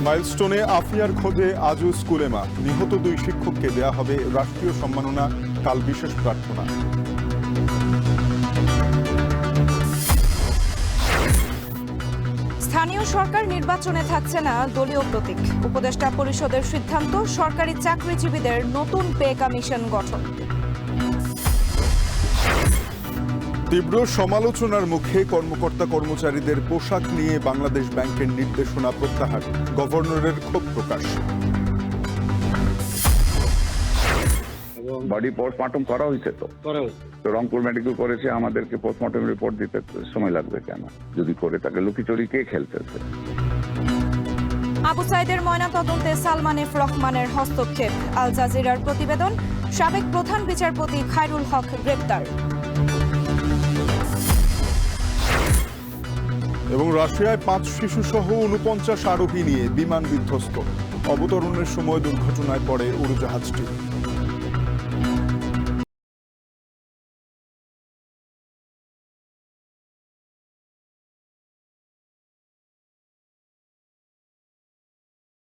মাইলস্টোনে আফিয়ার খোঁজে আজও স্কুলেমা। নিহত 2 শিক্ষককে দেয়া হবে রাষ্ট্রীয় সম্মাননা, কাল বিশেষ প্রার্থনা। স্থানীয় সরকার নির্বাচনে থাকছে না দলীয় প্রতীক। উপদেষ্টা পরিষদের সিদ্ধান্ত, সরকারি চাকরিজীবীদের নতুন পে কমিশন গঠন। তীব্র সমালোচনার মুখে কর্মকর্তা কর্মচারীদের পোশাক নিয়ে বাংলাদেশ ব্যাংকের নির্দেশনা প্রত্যাহার, গভর্নরের ক্ষোভ প্রকাশ। বডি পোস্টমর্টম করা হয়েছে তো রংপুর মেডিকেল করেছে, আমাদেরকে পোস্টমর্টম রিপোর্ট দিতে সময় লাগবে কেন? যদি করে তাকে লুকিচুরি কে খেলতেছে? আবু সাইদের ময়নাতদন্তে সালমান এফ রহমানের হস্তক্ষেপ, আল জাজিরার প্রতিবেদন। সাবেক প্রধান বিচারপতি খায়রুল হক গ্রেপ্তার। এবং রাশিয়ায় 5 শিশুসহ 49 আরোহী নিয়ে বিমান বিধ্বস্ত। অবতরণের সময় দুর্ঘটনায় পড়ে উড়োজাহাজটি।